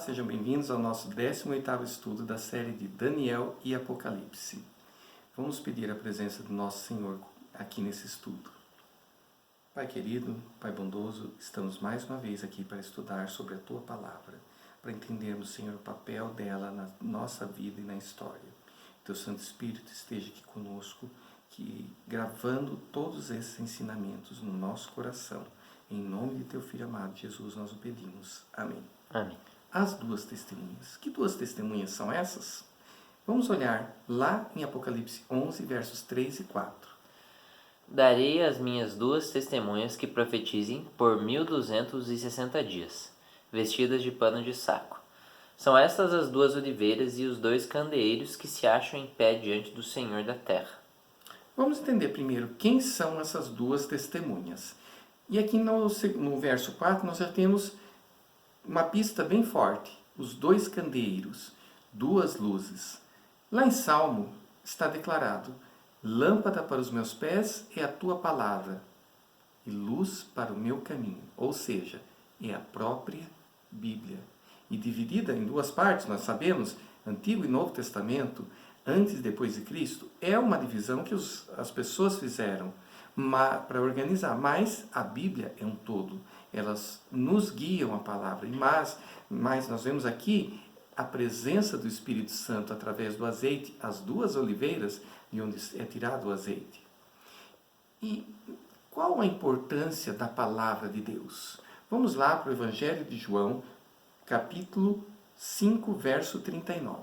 sejam bem-vindos ao nosso 18º estudo da série de Daniel e Apocalipse. Vamos pedir a presença do nosso Senhor aqui nesse estudo. Pai querido, Pai bondoso, estamos mais uma vez aqui para estudar sobre a Tua Palavra, para entendermos, Senhor, o papel dela na nossa vida e na história. Teu Santo Espírito esteja aqui conosco, que gravando todos esses ensinamentos no nosso coração. Em nome de Teu Filho amado Jesus, nós o pedimos. Amém. Amém. As duas testemunhas. Que duas testemunhas são essas? Vamos olhar lá em Apocalipse 11, versos 3 e 4. Darei as minhas duas testemunhas que profetizem por 1260 dias, vestidas de pano de saco. São estas as duas oliveiras e os dois candeeiros que se acham em pé diante do Senhor da terra. Vamos entender primeiro quem são essas duas testemunhas. E aqui no verso 4 nós já temos uma pista bem forte. Os dois candeeiros, duas luzes. Lá em Salmo está declarado: lâmpada para os meus pés é a tua palavra e luz para o meu caminho. Ou seja, é a própria Bíblia. E dividida em duas partes, nós sabemos, Antigo e Novo Testamento, antes e depois de Cristo, é uma divisão que as pessoas fizeram para organizar, mas a Bíblia é um todo. Elas nos guiam a palavra, mas nós vemos aqui a presença do Espírito Santo através do azeite, as duas oliveiras de onde é tirado o azeite. E qual a importância da palavra de Deus? Vamos lá para o Evangelho de João, capítulo 5, verso 39.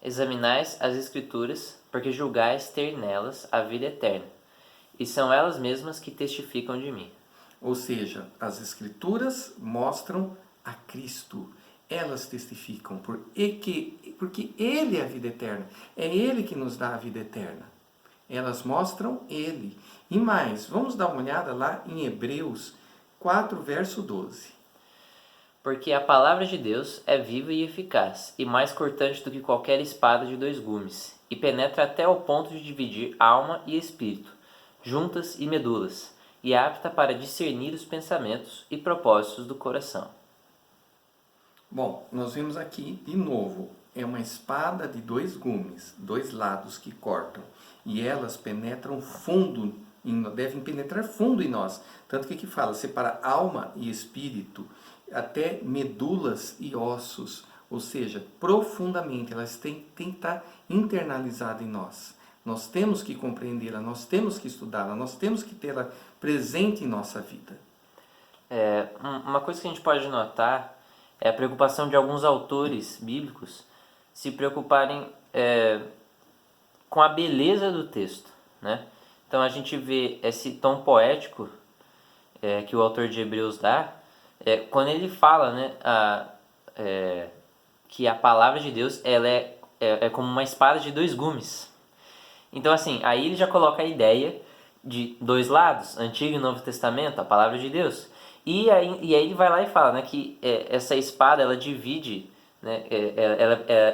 Examinais as Escrituras, porque julgais ter nelas a vida eterna, e são elas mesmas que testificam de mim. Ou seja, as Escrituras mostram a Cristo. Elas testificam, porque Ele é a vida eterna. É Ele que nos dá a vida eterna. Elas mostram Ele. E mais, vamos dar uma olhada lá em Hebreus 4, verso 12. Porque a palavra de Deus é viva e eficaz, e mais cortante do que qualquer espada de dois gumes, e penetra até o ponto de dividir alma e espírito, juntas e medulas, e apta para discernir os pensamentos e propósitos do coração. Bom, nós vemos aqui de novo, é uma espada de dois gumes, dois lados que cortam, e elas penetram fundo, devem penetrar fundo em nós. Tanto que aqui fala, separa alma e espírito, até medulas e ossos, ou seja, profundamente, elas têm que estar internalizadas em nós. Nós temos que compreendê-la, nós temos que estudá-la, nós temos que tê-la presente em nossa vida. Uma coisa que a gente pode notar é a preocupação de alguns autores bíblicos se preocuparem com a beleza do texto, né? Então a gente vê esse tom poético que o autor de Hebreus dá, quando ele fala, né, que a palavra de Deus ela é como uma espada de dois gumes. Então, assim, aí ele já coloca a ideia de dois lados, Antigo e Novo Testamento, a palavra de Deus. E aí ele vai lá e fala, né, que essa espada, ela divide, né,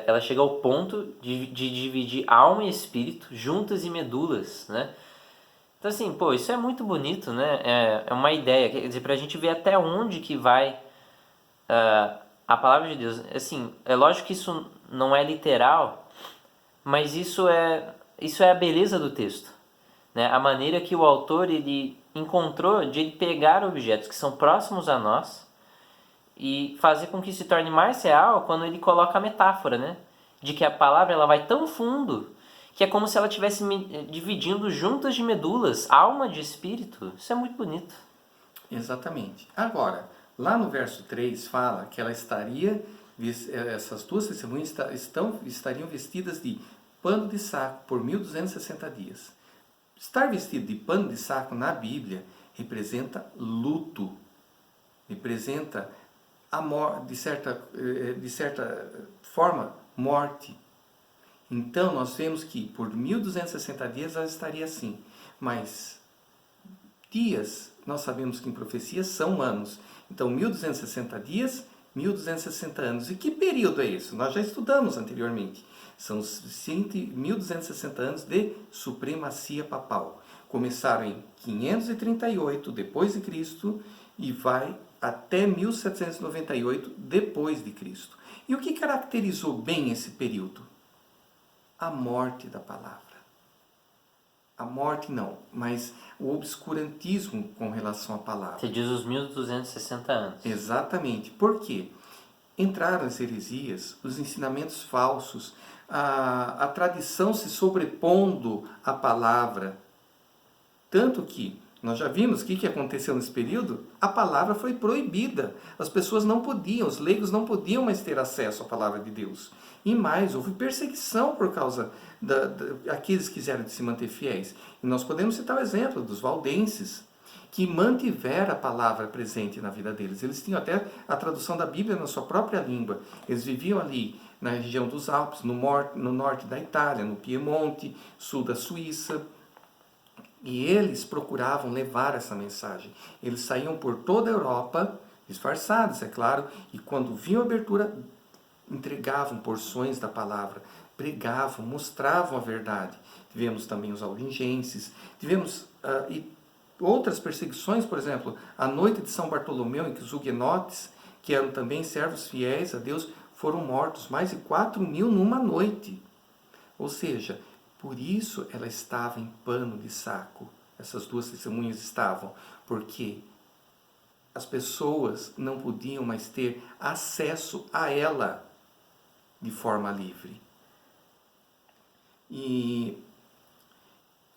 ela chega ao ponto de dividir alma e espírito, juntas e medulas, né? Então, assim, isso é muito bonito, né? É uma ideia, quer dizer, pra gente ver até onde que vai a palavra de Deus. Assim, é lógico que isso não é literal, mas isso é a beleza do texto, né? A maneira que o autor ele encontrou de ele pegar objetos que são próximos a nós e fazer com que se torne mais real quando ele coloca a metáfora, né? De que a palavra ela vai tão fundo que é como se ela estivesse dividindo juntas de medulas, alma de espírito. Isso é muito bonito. Exatamente. Agora, lá no verso 3 fala que essas duas testemunhas estariam vestidas de pano de saco por 1260 dias. Estar vestido de pano de saco na Bíblia representa luto, representa de certa forma, morte. Então, nós vemos que por 1260 dias ela estaria assim. Mas dias, nós sabemos que em profecia são anos. Então, 1260 dias, 1260 anos. E que período é esse? Nós já estudamos anteriormente. São 1260 anos de supremacia papal. Começaram em 538 depois de Cristo e vai até 1798 depois de Cristo. E o que caracterizou bem esse período? A morte da palavra. A morte não, mas o obscurantismo com relação à palavra. Você diz os 1260 anos. Exatamente. Por quê? Entraram as heresias, os ensinamentos falsos, a tradição se sobrepondo à palavra. Tanto que nós já vimos o que aconteceu nesse período. A palavra foi proibida. As pessoas não podiam, os leigos não podiam mais ter acesso à palavra de Deus. E mais, houve perseguição por causa daqueles que quiseram se manter fiéis. E nós podemos citar o exemplo dos valdenses, que mantiveram a palavra presente na vida deles. Eles tinham até a tradução da Bíblia na sua própria língua. Eles viviam ali na região dos Alpes, no norte da Itália, no Piemonte, sul da Suíça. E eles procuravam levar essa mensagem. Eles saíam por toda a Europa, disfarçados, é claro, e quando viam a abertura, entregavam porções da palavra, pregavam, mostravam a verdade. Tivemos também os albigenses, tivemos e outras perseguições, por exemplo, a noite de São Bartolomeu, em que os huguenotes, que eram também servos fiéis a Deus, foram mortos, mais de 4.000 numa noite. Ou seja, por isso ela estava em pano de saco. Essas duas testemunhas estavam, porque as pessoas não podiam mais ter acesso a ela de forma livre. E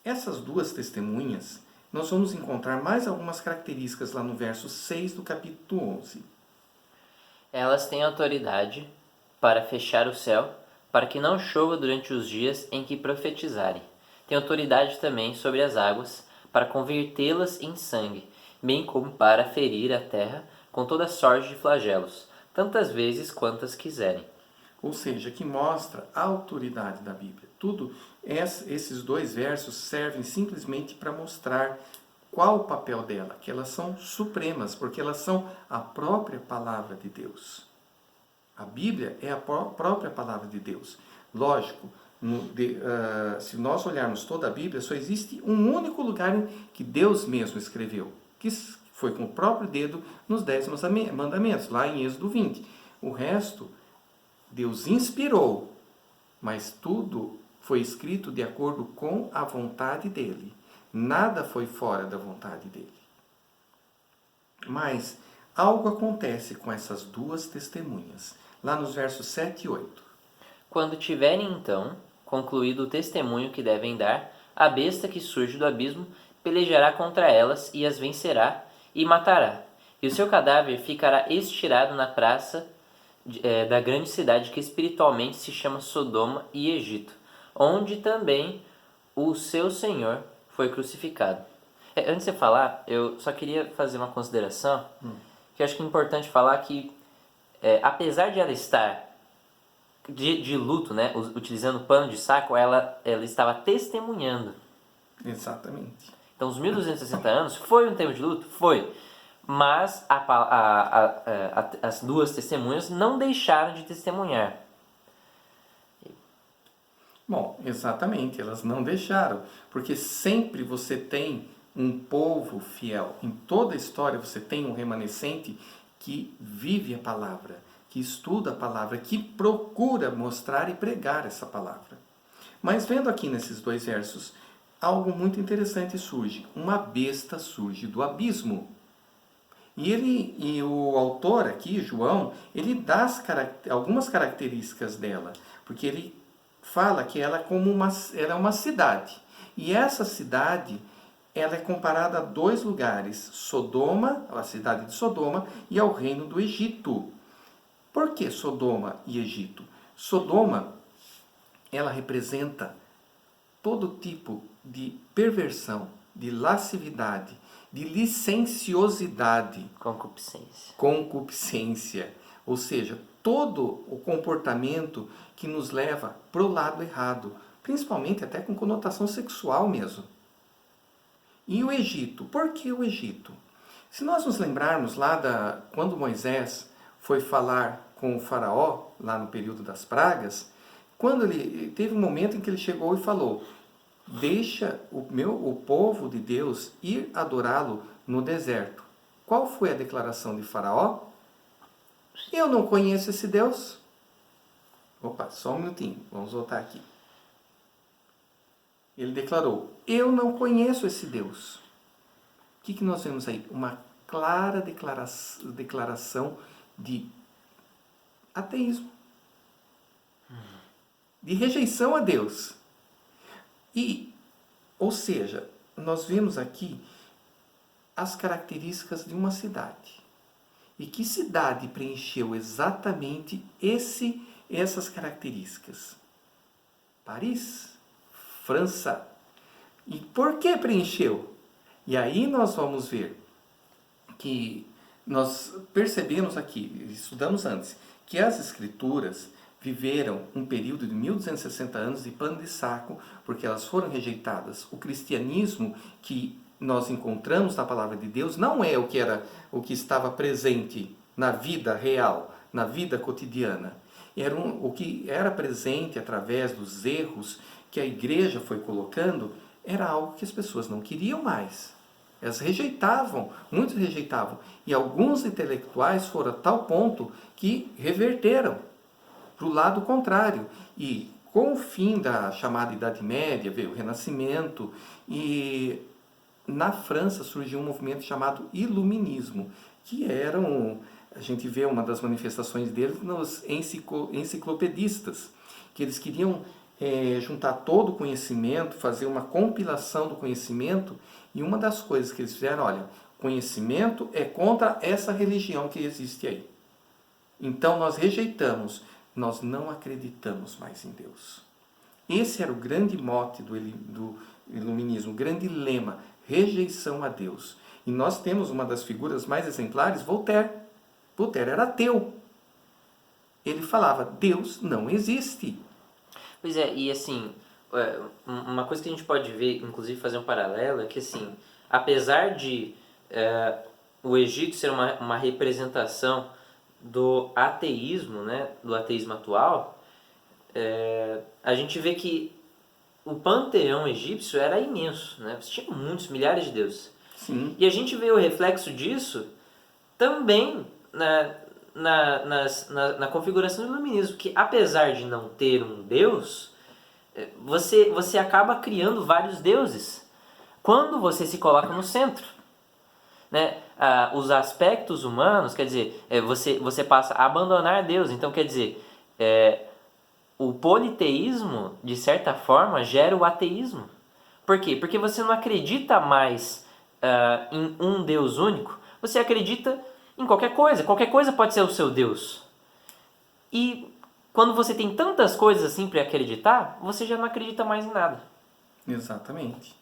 essas duas testemunhas, nós vamos encontrar mais algumas características lá no verso 6 do capítulo 11. Elas têm autoridade para fechar o céu, para que não chova durante os dias em que profetizarem. Tem autoridade também sobre as águas, para convertê-las em sangue, bem como para ferir a terra com toda sorte de flagelos, tantas vezes quantas quiserem. Ou seja, que mostra a autoridade da Bíblia. Tudo, esses dois versos servem simplesmente para mostrar qual o papel dela, que elas são supremas, porque elas são a própria palavra de Deus. A Bíblia é a própria palavra de Deus. Lógico, se nós olharmos toda a Bíblia, só existe um único lugar em que Deus mesmo escreveu, que foi com o próprio dedo nos 10 mandamentos, lá em Êxodo 20. O resto, Deus inspirou, mas tudo foi escrito de acordo com a vontade dele. Nada foi fora da vontade dele. Mas algo acontece com essas duas testemunhas, lá nos versos 7 e 8. Quando tiverem, então, concluído o testemunho que devem dar, a besta que surge do abismo pelejará contra elas e as vencerá e matará. E o seu cadáver ficará estirado na praça da grande cidade que espiritualmente se chama Sodoma e Egito, onde também o seu Senhor foi crucificado. Antes de você falar, eu só queria fazer uma consideração, que eu acho que é importante falar que, apesar de ela estar de luto, né, utilizando pano de saco, ela estava testemunhando. Exatamente. Então, os 1260 anos foi um tempo de luto? Foi. Mas as duas testemunhas não deixaram de testemunhar. Bom, exatamente, elas não deixaram, porque sempre você tem um povo fiel. Em toda a história você tem um remanescente que vive a palavra, que estuda a palavra, que procura mostrar e pregar essa palavra. Mas vendo aqui nesses dois versos, algo muito interessante surge. Uma besta surge do abismo. E o autor aqui, João, ele dá algumas características dela, porque ele fala que ela é uma cidade. E essa cidade, ela é comparada a dois lugares, Sodoma, a cidade de Sodoma, e ao reino do Egito. Por que Sodoma e Egito? Sodoma, ela representa todo tipo de perversão, de lascividade, de licenciosidade. Concupiscência. Ou seja, todo o comportamento que nos leva para o lado errado, principalmente até com conotação sexual mesmo. E o Egito? Por que o Egito? Se nós nos lembrarmos lá quando Moisés foi falar com o faraó, lá no período das pragas, quando ele teve um momento em que ele chegou e falou: deixa o povo de Deus ir adorá-lo no deserto. qual foi a declaração de Faraó? Eu não conheço esse Deus. Opa, só um minutinho, vamos voltar aqui. Ele declarou, eu não conheço esse Deus. O que nós vemos aí? Uma clara declaração de ateísmo, de rejeição a Deus. Ou seja, nós vemos aqui as características de uma cidade. E que cidade preencheu exatamente essas características? Paris, França. E por que preencheu? E aí nós vamos ver que nós percebemos aqui, estudamos antes, que as escrituras viveram um período de 1260 anos de pano de saco, porque elas foram rejeitadas. O cristianismo que nós encontramos na palavra de Deus não é o que estava presente na vida real, na vida cotidiana. O que era presente através dos erros que a igreja foi colocando, era algo que as pessoas não queriam mais. Elas rejeitavam, muitos rejeitavam. E alguns intelectuais foram a tal ponto que reverteram para o lado contrário. E com o fim da chamada Idade Média, veio o Renascimento, e na França surgiu um movimento chamado Iluminismo, que a gente vê uma das manifestações deles nos enciclopedistas, que eles queriam juntar todo o conhecimento, fazer uma compilação do conhecimento, e uma das coisas que eles fizeram, olha, conhecimento é contra essa religião que existe aí. Então nós rejeitamos, nós não acreditamos mais em Deus. Esse era o grande mote do iluminismo, o grande lema, rejeição a Deus. E nós temos uma das figuras mais exemplares, Voltaire. Voltaire era ateu. Ele falava, Deus não existe. Pois é, e assim, uma coisa que a gente pode ver, inclusive fazer um paralelo, é que assim, apesar de o Egito ser uma representação do ateísmo, né, do ateísmo atual, a gente vê que o panteão egípcio era imenso, né? Você tinha muitos, milhares de deuses. Sim. E a gente vê o reflexo disso também na configuração do iluminismo, que apesar de não ter um deus, você acaba criando vários deuses quando você se coloca no centro, né? Os aspectos humanos, quer dizer, você passa a abandonar Deus. Então, quer dizer, o politeísmo, de certa forma, gera o ateísmo. Por quê? Porque você não acredita mais em um Deus único, você acredita em qualquer coisa pode ser o seu Deus. E quando você tem tantas coisas assim para acreditar, você já não acredita mais em nada. Exatamente.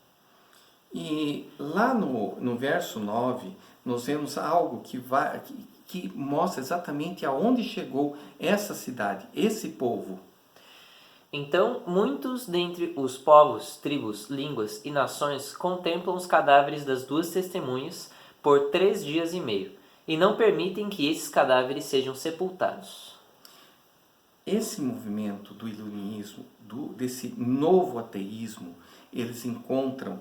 E lá no verso 9, nós vemos algo que mostra exatamente aonde chegou essa cidade, esse povo. Então, muitos dentre os povos, tribos, línguas e nações contemplam os cadáveres das duas testemunhas por 3 dias e meio, e não permitem que esses cadáveres sejam sepultados. Esse movimento do iluminismo, desse novo ateísmo, eles encontram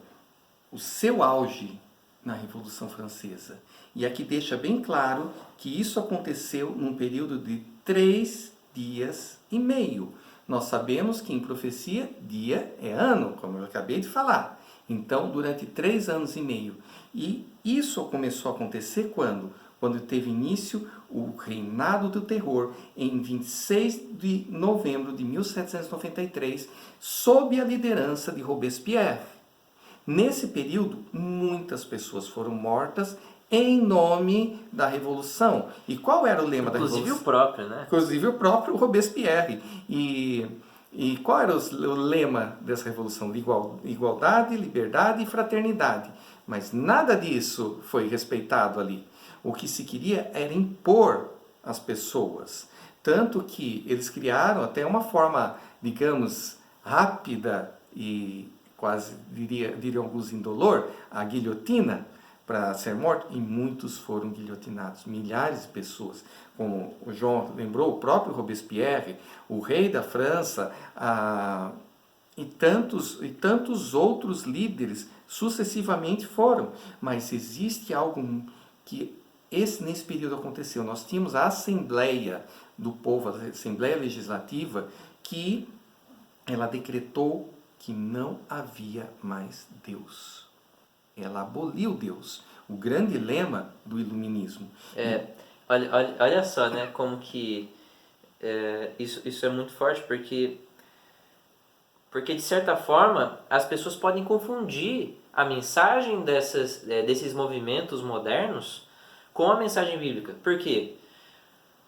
o seu auge na Revolução Francesa. E aqui deixa bem claro que isso aconteceu num período de 3 dias e meio. Nós sabemos que em profecia, dia é ano, como eu acabei de falar. Então, durante 3 anos e meio. E isso começou a acontecer quando? Quando teve início o reinado do terror, em 26 de novembro de 1793, sob a liderança de Robespierre. Nesse período, muitas pessoas foram mortas em nome da Revolução. E qual era o lema da Revolução? Inclusive o próprio, né? Inclusive o próprio Robespierre. E qual era o lema dessa Revolução? Igualdade, liberdade e fraternidade. Mas nada disso foi respeitado ali. O que se queria era impor às pessoas. Tanto que eles criaram até uma forma, digamos, rápida e quase, diriam alguns indolor, a guilhotina, para ser morto, e muitos foram guilhotinados, milhares de pessoas, como o João lembrou, o próprio Robespierre, o rei da França, e tantos outros líderes sucessivamente foram. Mas existe algo que nesse período aconteceu. Nós tínhamos a Assembleia do Povo, a Assembleia Legislativa, que ela decretou que não havia mais Deus. Ela aboliu Deus. O grande lema do iluminismo. Olha só, né, como que isso é muito forte, porque de certa forma as pessoas podem confundir a mensagem desses movimentos modernos com a mensagem bíblica. Por quê?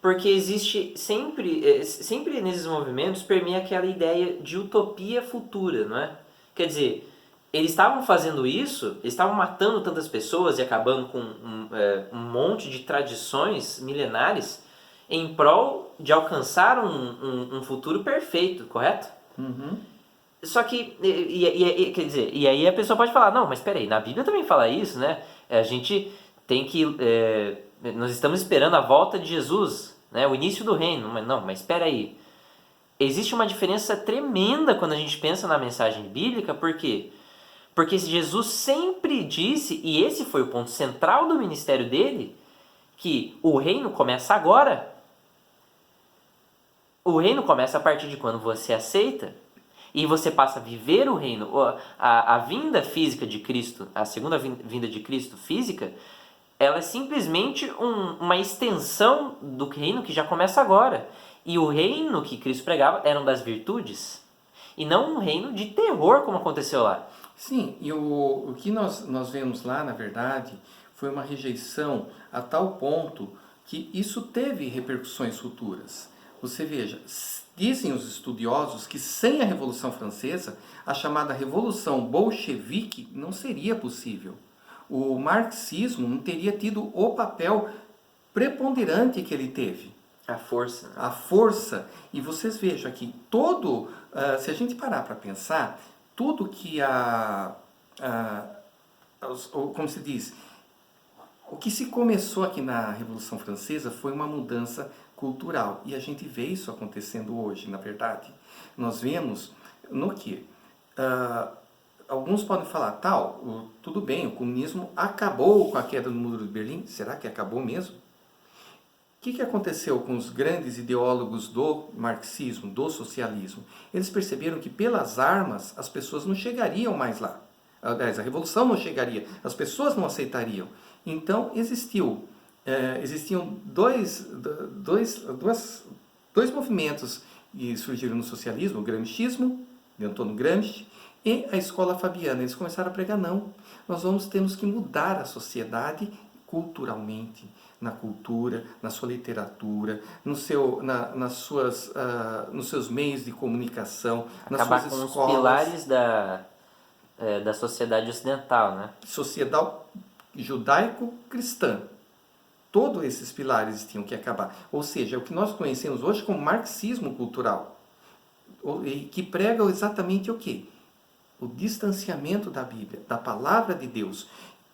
Porque existe sempre nesses movimentos permeia aquela ideia de utopia futura, não é? Quer dizer, eles estavam fazendo isso, eles estavam matando tantas pessoas e acabando com um monte de tradições milenares em prol de alcançar um futuro perfeito, correto? Uhum. Só que, quer dizer, e aí a pessoa pode falar, não, mas peraí, na Bíblia também fala isso, né? A gente tem que, nós estamos esperando a volta de Jesus, né? O início do reino, mas espera aí. Existe uma diferença tremenda quando a gente pensa na mensagem bíblica, por quê? Porque Jesus sempre disse, e esse foi o ponto central do ministério dele, que o reino começa agora. O reino começa a partir de quando você aceita e você passa a viver o reino. A vinda física de Cristo, a segunda vinda de Cristo física, ela é simplesmente uma extensão do reino que já começa agora. E o reino que Cristo pregava eram das virtudes, e não um reino de terror como aconteceu lá. Sim, e o que nós vemos lá, na verdade, foi uma rejeição a tal ponto que isso teve repercussões futuras. Você veja, dizem os estudiosos que sem a Revolução Francesa, a chamada Revolução Bolchevique não seria possível. O marxismo não teria tido o papel preponderante que ele teve. A força. Né? A força. E vocês vejam aqui, se a gente parar para pensar, tudo que como se diz, o que se começou aqui na Revolução Francesa foi uma mudança cultural. E a gente vê isso acontecendo hoje, na verdade. Nós vemos no que? Alguns podem falar, tudo bem, o comunismo acabou com a queda do Muro de Berlim. Será que acabou mesmo? O que aconteceu com os grandes ideólogos do marxismo, do socialismo? Eles perceberam que pelas armas as pessoas não chegariam mais lá. Aliás, a revolução não chegaria, as pessoas não aceitariam. Então existiam dois movimentos que surgiram no socialismo, o gramscismo, de Antônio Gramsci, e a escola fabiana. Eles começaram a pregar, não, temos que mudar a sociedade culturalmente, na cultura, na sua literatura, nos seus meios de comunicação, acabar nas suas com escolas. Os pilares da sociedade ocidental, né? Sociedade judaico-cristã. Todos esses pilares tinham que acabar. Ou seja, é o que nós conhecemos hoje como marxismo cultural, que prega exatamente o quê? O distanciamento da Bíblia, da palavra de Deus.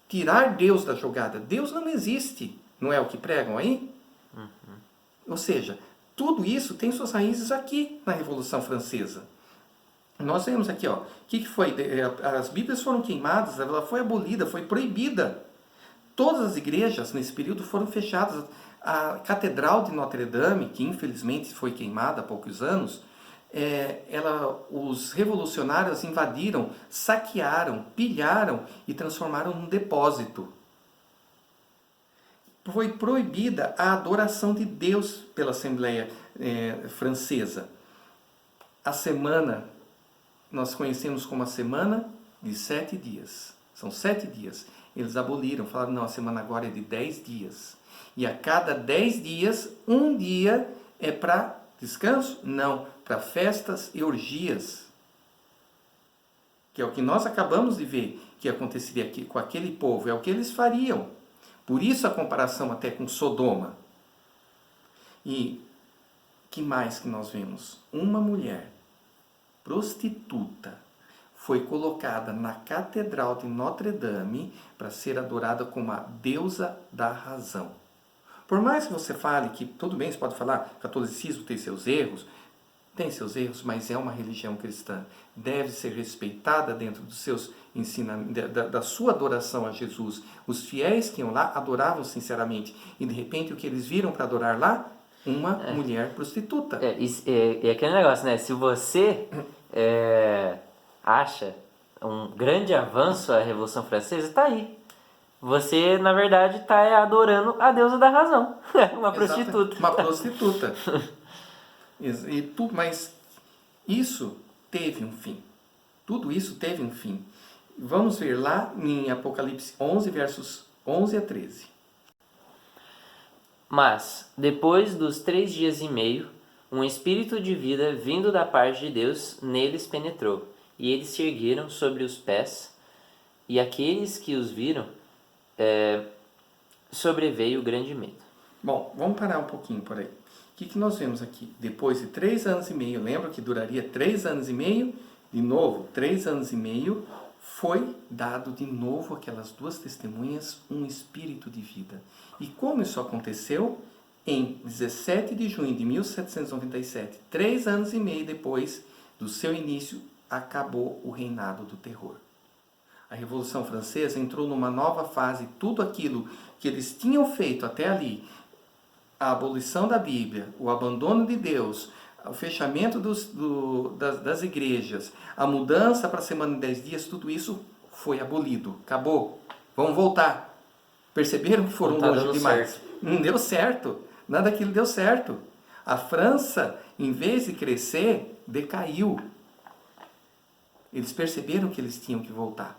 Tirar Deus da jogada. Deus não existe. Não é o que pregam aí? Uhum. Ou seja, tudo isso tem suas raízes aqui na Revolução Francesa. Nós vemos aqui, o que foi? As Bíblias foram queimadas, ela foi abolida, foi proibida. Todas as igrejas nesse período foram fechadas. A Catedral de Notre Dame, que infelizmente foi queimada há poucos anos, os revolucionários invadiram, saquearam, pilharam e transformaram num depósito. Foi proibida a adoração de Deus pela Assembleia Francesa. A semana, nós conhecemos como a semana de 7 dias. São 7 dias. Eles aboliram, falaram, não, a semana agora é de 10 dias. E a cada 10 dias, um dia é para descanso? Não, para festas e orgias. Que é o que nós acabamos de ver que aconteceria aqui com aquele povo, é o que eles fariam. Por isso a comparação até com Sodoma. E que mais que nós vemos? Uma mulher prostituta foi colocada na Catedral de Notre Dame para ser adorada como a deusa da razão. Por mais que você fale que, tudo bem, você pode falar, o catolicismo tem seus erros, tem seus erros, mas é uma religião cristã. Deve ser respeitada dentro dos seus ensinamentos, da sua adoração a Jesus. Os fiéis que iam lá adoravam sinceramente. E de repente o que eles viram para adorar lá? Uma mulher prostituta. E aquele negócio, né? Se você acha um grande avanço a Revolução Francesa, tá aí. Você, na verdade, está adorando a deusa da razão. Uma prostituta. Uma prostituta. Mas isso teve um fim. Tudo isso teve um fim. Vamos ver lá em Apocalipse 11, versos 11 a 13. Mas, depois dos 3 dias e meio, um espírito de vida vindo da parte de Deus neles penetrou, e eles se ergueram sobre os pés, e aqueles que os viram sobreveio grande medo. Bom, vamos parar um pouquinho por aí. O que nós vemos aqui? Depois de 3 anos e meio, lembra que duraria 3 anos e meio? De novo, 3 anos e meio, foi dado de novo àquelas duas testemunhas um espírito de vida. E como isso aconteceu? Em 17 de junho de 1797, 3 anos e meio depois do seu início, acabou o reinado do terror. A Revolução Francesa entrou numa nova fase. Tudo aquilo que eles tinham feito até ali, a abolição da Bíblia, o abandono de Deus, o fechamento das igrejas, a mudança para a semana de 10 dias, tudo isso foi abolido. Acabou. Vamos voltar. Perceberam que foram longe demais? Certo. Não deu certo. Nada daquilo deu certo. A França, em vez de crescer, decaiu. Eles perceberam que eles tinham que voltar.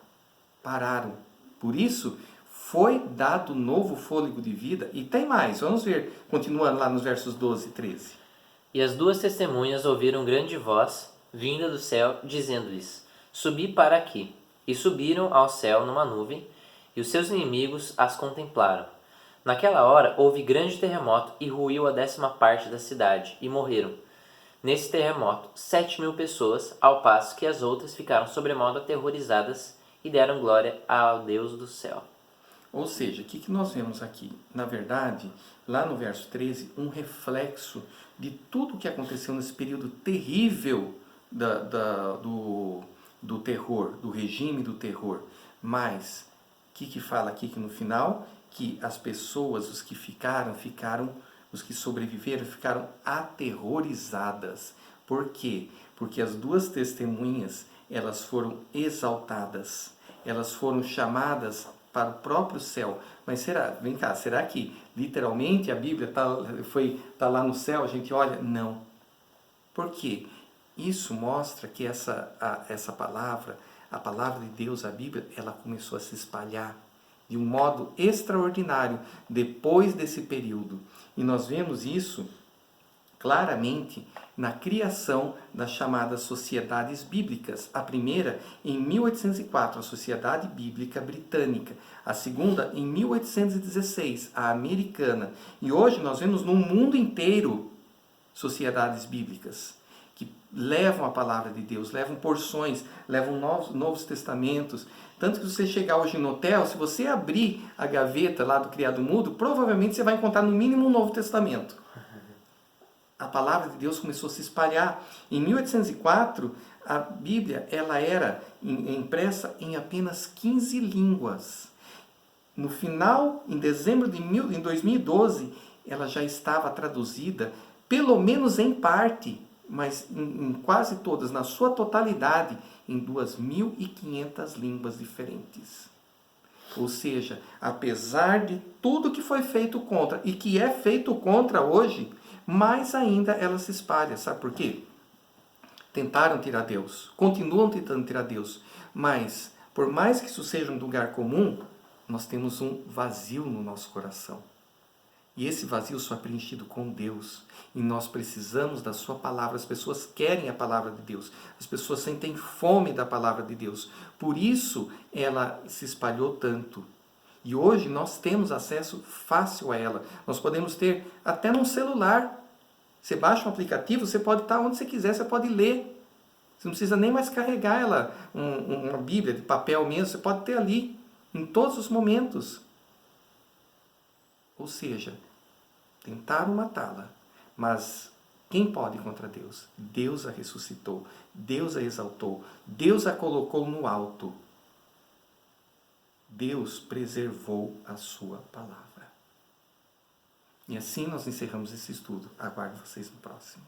Pararam. Por isso, foi dado novo fôlego de vida. E tem mais. Vamos ver, continuando lá nos versos 12 e 13. E as duas testemunhas ouviram grande voz, vinda do céu, dizendo-lhes: Subi para aqui. E subiram ao céu numa nuvem, e os seus inimigos as contemplaram. Naquela hora houve grande terremoto e ruiu a 10ª parte da cidade, e morreram. Nesse terremoto, 7.000 pessoas, ao passo que as outras ficaram sobremodo aterrorizadas e deram glória ao Deus do céu. Ou seja, o que nós vemos aqui? Na verdade, lá no verso 13, um reflexo de tudo o que aconteceu nesse período terrível do terror, do regime do terror. Mas, o que fala aqui que no final? Que as pessoas, os que os que sobreviveram, ficaram aterrorizadas. Por quê? Porque as duas testemunhas, elas foram exaltadas, elas foram chamadas para o próprio céu. Mas vem cá, será que literalmente a Bíblia tá lá no céu, a gente olha? Não. Por quê? Isso mostra que essa palavra, a palavra de Deus, a Bíblia, ela começou a se espalhar de um modo extraordinário depois desse período. E nós vemos isso claramente na criação das chamadas sociedades bíblicas. A primeira, em 1804, a Sociedade Bíblica Britânica. A segunda, em 1816, a americana. E hoje nós vemos no mundo inteiro sociedades bíblicas que levam a palavra de Deus, levam porções, levam novos testamentos. Tanto que se você chegar hoje no hotel, se você abrir a gaveta lá do criado mudo, provavelmente você vai encontrar no mínimo um Novo Testamento. A palavra de Deus começou a se espalhar. Em 1804, a Bíblia ela era impressa em apenas 15 línguas. No final, em dezembro de 2012, ela já estava traduzida, pelo menos em parte, mas em quase todas, na sua totalidade, em 2.500 línguas diferentes. Ou seja, apesar de tudo que foi feito contra, e que é feito contra hoje, mais ainda ela se espalha. Sabe por quê? Tentaram tirar Deus, continuam tentando tirar Deus, mas por mais que isso seja um lugar comum, nós temos um vazio no nosso coração. E esse vazio só é preenchido com Deus. E nós precisamos da sua palavra. As pessoas querem a palavra de Deus. As pessoas sentem fome da palavra de Deus. Por isso ela se espalhou tanto. E hoje nós temos acesso fácil a ela. Nós podemos ter até num celular. Você baixa um aplicativo, você pode estar onde você quiser, você pode ler. Você não precisa nem mais carregar ela, uma Bíblia de papel mesmo. Você pode ter ali, em todos os momentos. Ou seja, tentaram matá-la, mas Quem pode contra Deus? Deus a ressuscitou, Deus a exaltou, Deus a colocou no alto. Deus preservou a sua palavra. E assim nós encerramos esse estudo. Aguardo vocês no próximo.